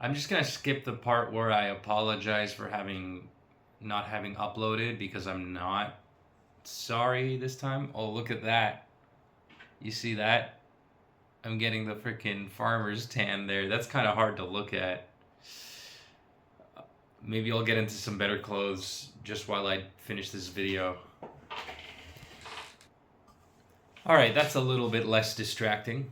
I'm just gonna skip the part where I apologize for not having uploaded because I'm not sorry this time. Oh, look at that. You see that? I'm getting the freaking farmer's tan there. That's kind of hard to look at. Maybe I'll get into some better clothes just while I finish this video. Alright, that's a little bit less distracting.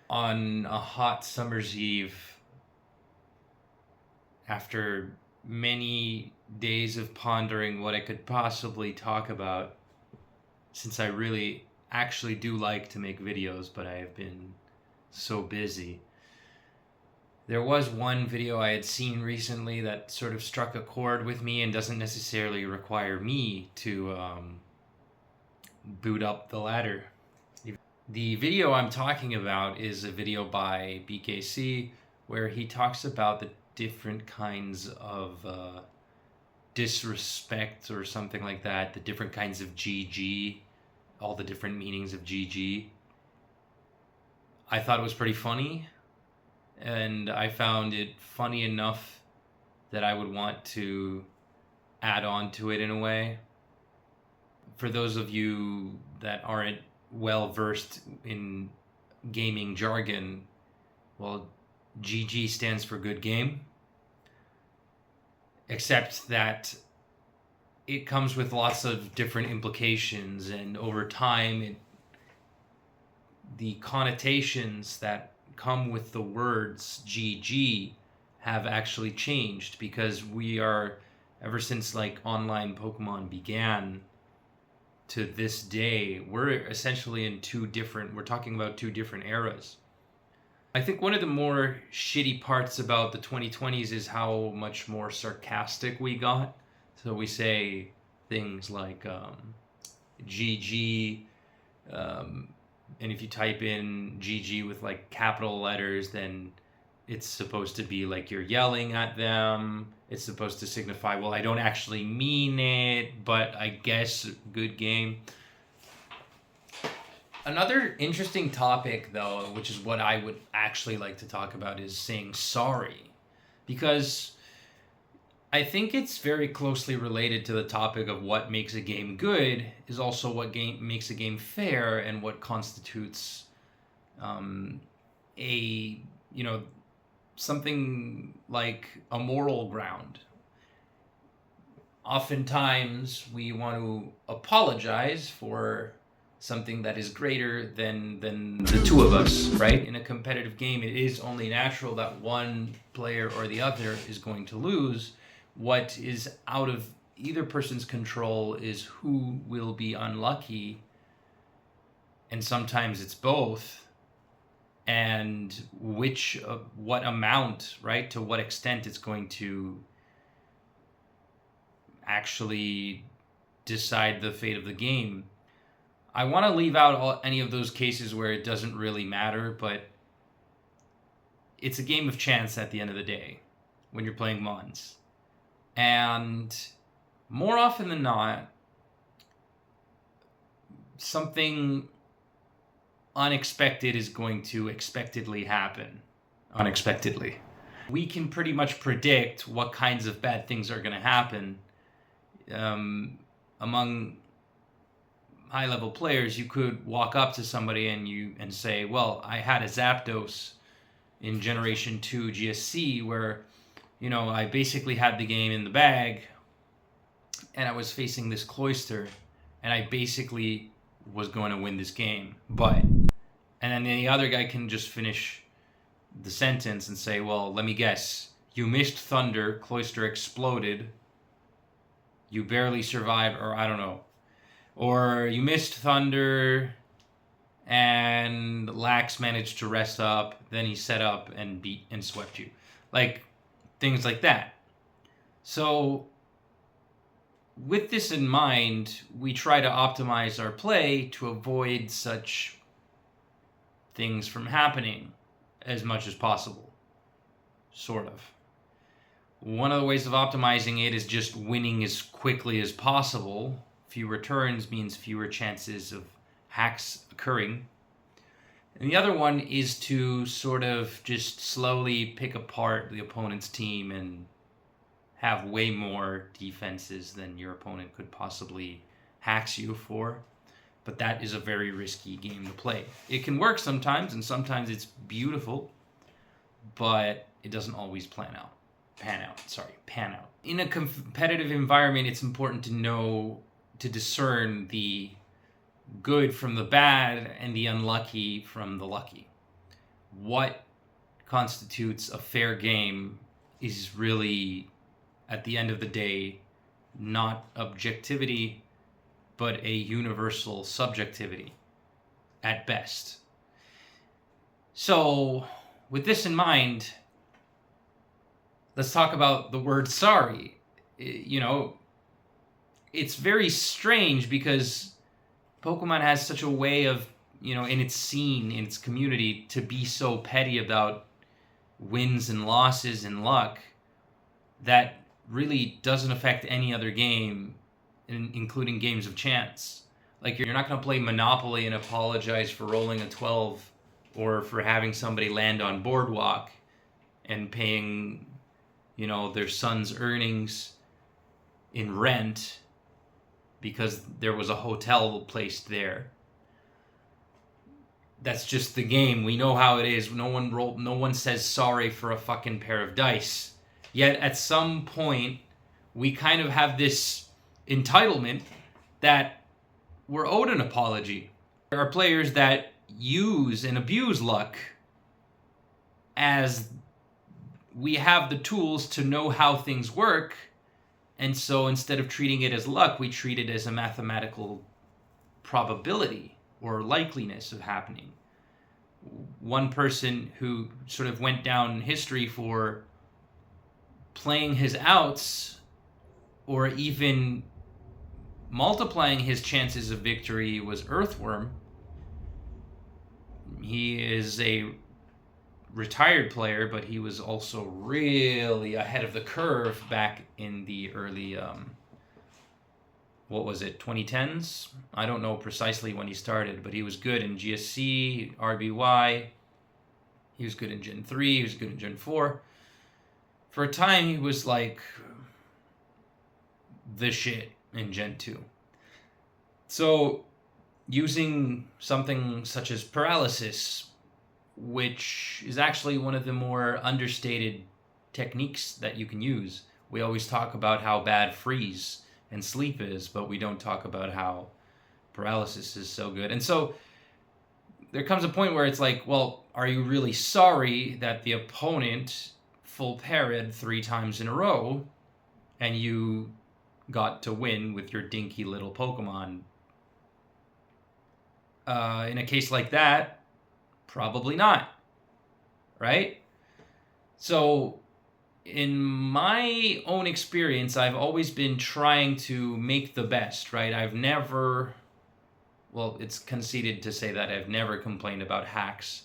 On a hot summer's eve, after many days of pondering what I could possibly talk about, since I really actually do like to make videos, but I have been so busy. There was one video I had seen recently that sort of struck a chord with me and doesn't necessarily require me to boot up the ladder. The video I'm talking about is a video by BKC where he talks about the different kinds of disrespect or something like that, the different kinds of GG, all the different meanings of GG. I thought it was pretty funny, and I found it funny enough that I would want to add on to it in a way. For those of you that aren't well versed in gaming jargon, well, GG stands for good game, except that it comes with lots of different implications, and over time the connotations that come with the words GG have actually changed, because we are, ever since like online Pokemon began to this day, we're essentially in we're talking about two different eras. I think one of the more shitty parts about the 2020s is how much more sarcastic we got. So we say things like GG, and if you type in GG with like capital letters, then it's supposed to be like you're yelling at them. It's supposed to signify, well, I don't actually mean it, but I guess good game. Another interesting topic, though, which is what I would actually like to talk about, is saying sorry. Because I think it's very closely related to the topic of what makes a game good, is also what makes a game fair, and what constitutes something like a moral ground. Oftentimes, we want to apologize for something that is greater than the two of us, right? In a competitive game, it is only natural that one player or the other is going to lose. What is out of either person's control is who will be unlucky, and sometimes it's both, and what amount, right, to what extent it's going to actually decide the fate of the game. I want to leave out any of those cases where it doesn't really matter, but it's a game of chance at the end of the day when you're playing Mons. And more often than not, something unexpected is going to expectedly happen. Unexpectedly. We can pretty much predict what kinds of bad things are going to happen. Among high-level players, you could walk up to somebody and say, well, I had a Zapdos in Generation 2 GSC where, I basically had the game in the bag, and I was facing this Cloyster, and I basically was going to win this game. And then the other guy can just finish the sentence and say, well, let me guess. You missed Thunder, Cloyster exploded, you barely survived, or I don't know. Or you missed Thunder, and Lax managed to rest up, then he set up and beat and swept you. Like, things like that. So, with this in mind, we try to optimize our play to avoid such things from happening as much as possible. Sort of. One of the ways of optimizing it is just winning as quickly as possible. Fewer turns means fewer chances of hacks occurring. And the other one is to sort of just slowly pick apart the opponent's team and have way more defenses than your opponent could possibly hacks you for. But that is a very risky game to play. It can work sometimes, and sometimes it's beautiful, but it doesn't always pan out. In a competitive environment, it's important to discern the good from the bad and the unlucky from the lucky. What constitutes a fair game is really, at the end of the day, not objectivity, but a universal subjectivity at best. So, with this in mind, let's talk about the word sorry. It's very strange because Pokemon has such a way of, in its scene, in its community, to be so petty about wins and losses and luck that really doesn't affect any other game, including games of chance. Like, you're not going to play Monopoly and apologize for rolling a 12 or for having somebody land on Boardwalk and paying, their son's earnings in rent because there was a hotel placed there. That's just the game. We know how it is. No one says sorry for a fucking pair of dice. Yet at some point, we kind of have this entitlement that we're owed an apology. There are players that use and abuse luck as we have the tools to know how things work, and so instead of treating it as luck, we treat it as a mathematical probability or likeliness of happening. One person who sort of went down in history for playing his outs or even multiplying his chances of victory was Earthworm. He is a retired player, but he was also really ahead of the curve back in the early 2010s? I don't know precisely when he started, but he was good in GSC, RBY. He was good in Gen 3, he was good in Gen 4. For a time, he was like the shit in Gen 2. So, using something such as paralysis, which is actually one of the more understated techniques that you can use. We always talk about how bad freeze and sleep is, but we don't talk about how paralysis is so good. And so there comes a point where it's like, well, are you really sorry that the opponent full parried 3 times in a row and you got to win with your dinky little Pokemon? In a case like that, probably not, right? So, in my own experience, I've always been trying to make the best, right? It's conceited to say that I've never complained about hacks,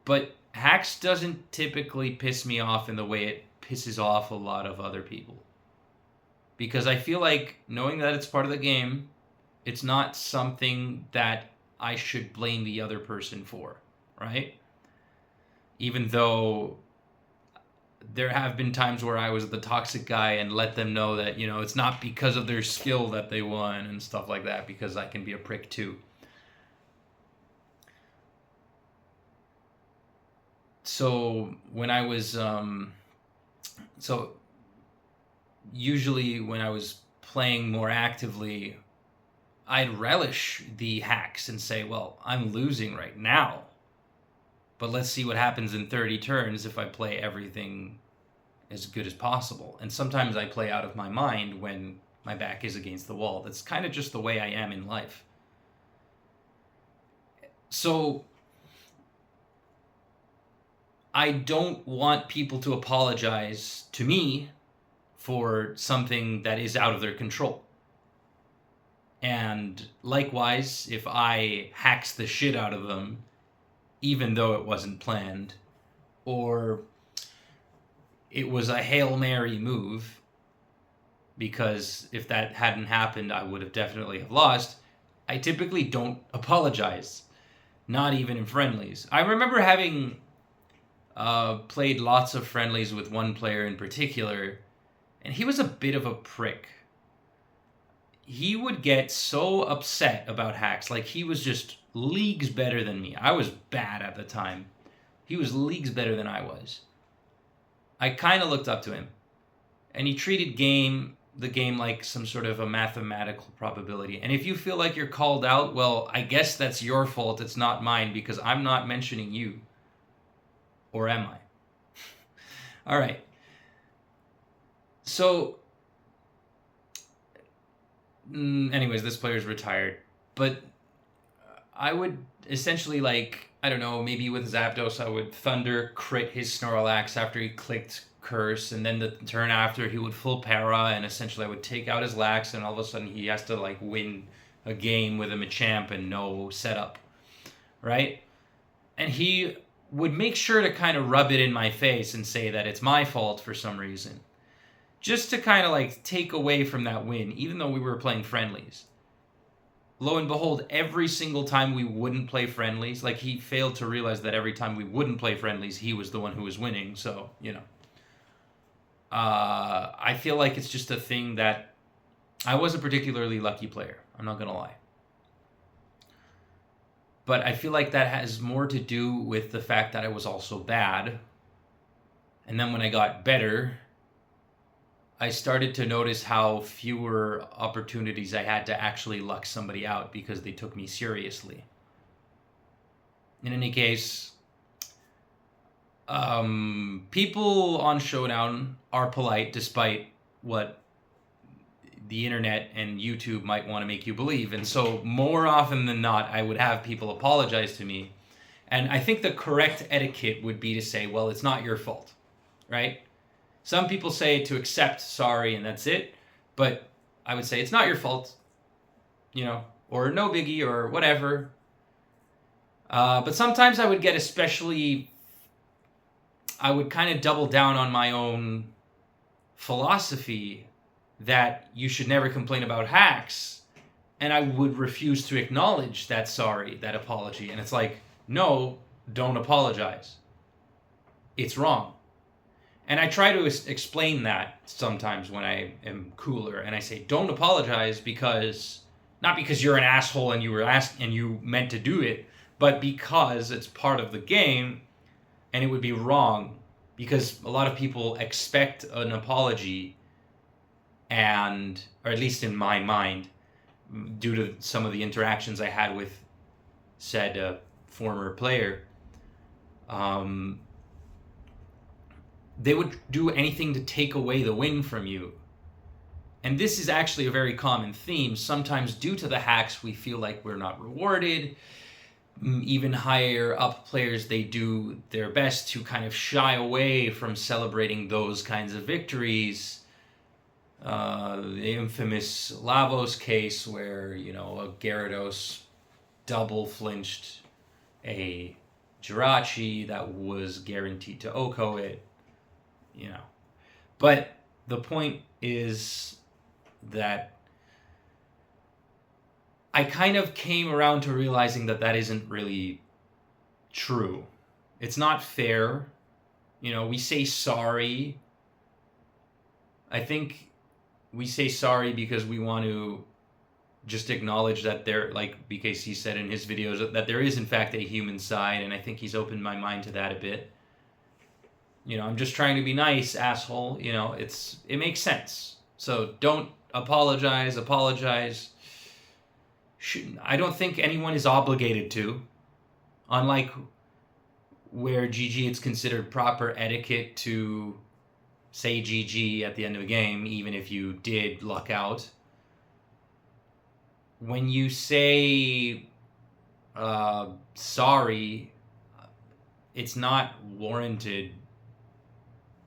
but hacks doesn't typically piss me off in the way it pisses off a lot of other people. Because I feel like, knowing that it's part of the game, it's not something that I should blame the other person for. Right? Even though there have been times where I was the toxic guy and let them know that, it's not because of their skill that they won and stuff like that, because I can be a prick too. So when I was, usually when I was playing more actively, I'd relish the hacks and say, well, I'm losing right now. But let's see what happens in 30 turns if I play everything as good as possible. And sometimes I play out of my mind when my back is against the wall. That's kind of just the way I am in life. So I don't want people to apologize to me for something that is out of their control. And likewise, if I hacks the shit out of them, even though it wasn't planned, or it was a Hail Mary move, because if that hadn't happened, I would have definitely have lost, I typically don't apologize. Not even in friendlies. I remember having played lots of friendlies with one player in particular, and he was a bit of a prick. He would get so upset about hacks. Like, he was just leagues better than me. I was bad at the time. He was leagues better than I was. I kind of looked up to him. And he treated the game like some sort of a mathematical probability. And if you feel like you're called out, well, I guess that's your fault. It's not mine, because I'm not mentioning you. Or am I? All right. So, anyways, this player's retired. But I would essentially, like, I don't know, maybe with Zapdos, I would Thunder crit his Snorlax after he clicked Curse, and then the turn after he would full para, and essentially I would take out his Lax, and all of a sudden he has to, like, win a game with a Machamp and no setup, right? And he would make sure to kind of rub it in my face and say that it's my fault for some reason, just to kind of, like, take away from that win, even though we were playing friendlies. Lo and behold, every single time we wouldn't play friendlies, like, he failed to realize that every time we wouldn't play friendlies, he was the one who was winning. So, you know, I feel like it's just a thing that I was a particularly lucky player. I'm not gonna lie. But I feel like that has more to do with the fact that I was also bad. And then when I got better, I started to notice how fewer opportunities I had to actually luck somebody out because they took me seriously. In any case, people on Showdown are polite despite what the internet and YouTube might want to make you believe. And so more often than not, I would have people apologize to me. And I think the correct etiquette would be to say, well, it's not your fault, right? Some people say to accept sorry and that's it. But I would say it's not your fault, you know, or no biggie or whatever. But sometimes I would get I would kind of double down on my own philosophy that you should never complain about hacks, and I would refuse to acknowledge that sorry, that apology. And it's like, no, don't apologize. It's wrong. And I try to explain that sometimes when I am cooler, and I say, don't apologize because, not because you're an asshole and you were asked and you meant to do it, but because it's part of the game, and it would be wrong because a lot of people expect an apology. And, or at least in my mind, due to some of the interactions I had with said former player, they would do anything to take away the win from you. And this is actually a very common theme. Sometimes due to the hacks, we feel like we're not rewarded. Even higher up players, they do their best to kind of shy away from celebrating those kinds of victories. The infamous Lavos case where, you know, a Gyarados double flinched a Jirachi that was guaranteed to Oko it, you know. But the point is that I kind of came around to realizing that that isn't really true. It's not fair. You know, we say sorry. I think we say sorry because we want to just acknowledge that there, like BKC said in his videos, that there is in fact a human side, and I think he's opened my mind to that a bit. You know, I'm just trying to be nice, asshole. You know, it makes sense. So don't apologize. I don't think anyone is obligated to. Unlike where GG, it's considered proper etiquette to say GG at the end of a game, even if you did luck out. When you say sorry, it's not warranted.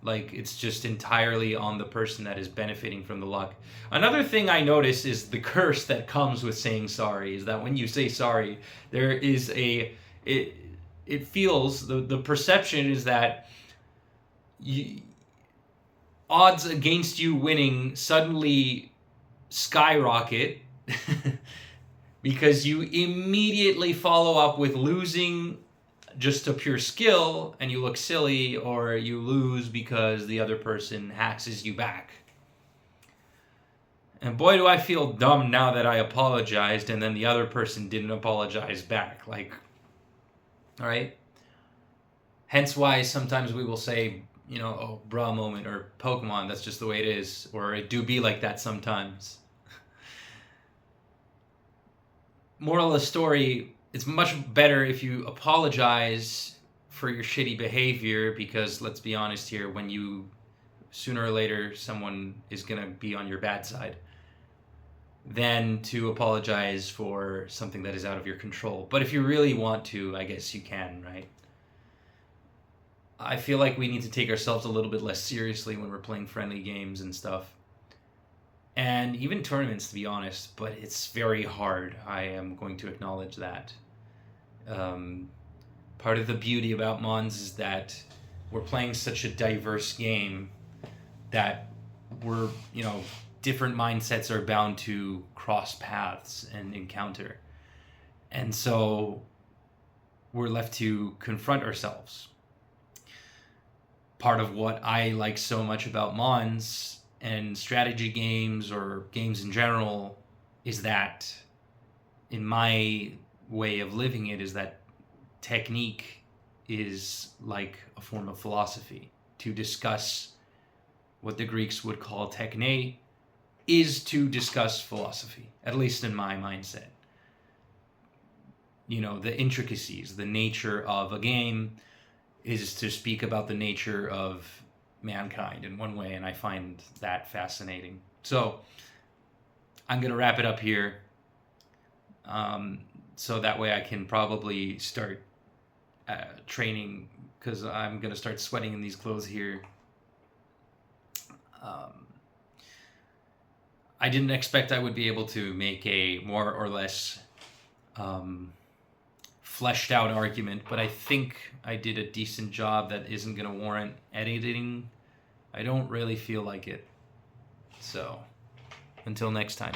Like, it's just entirely on the person that is benefiting from the luck. Another thing I notice is the curse that comes with saying sorry, is that when you say sorry, there is it feels, the perception is that odds against you winning suddenly skyrocket because you immediately follow up with losing just a pure skill and you look silly, or you lose because the other person haxes you back. And boy, do I feel dumb now that I apologized and then the other person didn't apologize back. Like, all right? Hence why sometimes we will say, you know, oh, bra moment, or Pokemon, that's just the way it is. Or it do be like that sometimes. Moral of the story, it's much better if you apologize for your shitty behavior, because let's be honest here, when you, sooner or later, someone is going to be on your bad side, than to apologize for something that is out of your control. But if you really want to, I guess you can, right? I feel like we need to take ourselves a little bit less seriously when we're playing friendly games and stuff. And even tournaments, to be honest, but it's very hard. I am going to acknowledge that. Part of the beauty about Mons is that we're playing such a diverse game that we're, you know, different mindsets are bound to cross paths and encounter. And so we're left to confront ourselves. Part of what I like so much about Mons and strategy games, or games in general, is that, in my way of living it, is that technique is like a form of philosophy. To discuss what the Greeks would call techne is to discuss philosophy, at least in my mindset. You know, the intricacies, the nature of a game is to speak about the nature of mankind in one way, and I find that fascinating. So I'm going to wrap it up here, so that way I can probably start training, because I'm going to start sweating in these clothes here. I didn't expect I would be able to make a more or less fleshed out argument, but I think I did a decent job that isn't going to warrant editing. I don't really feel like it. So, until next time.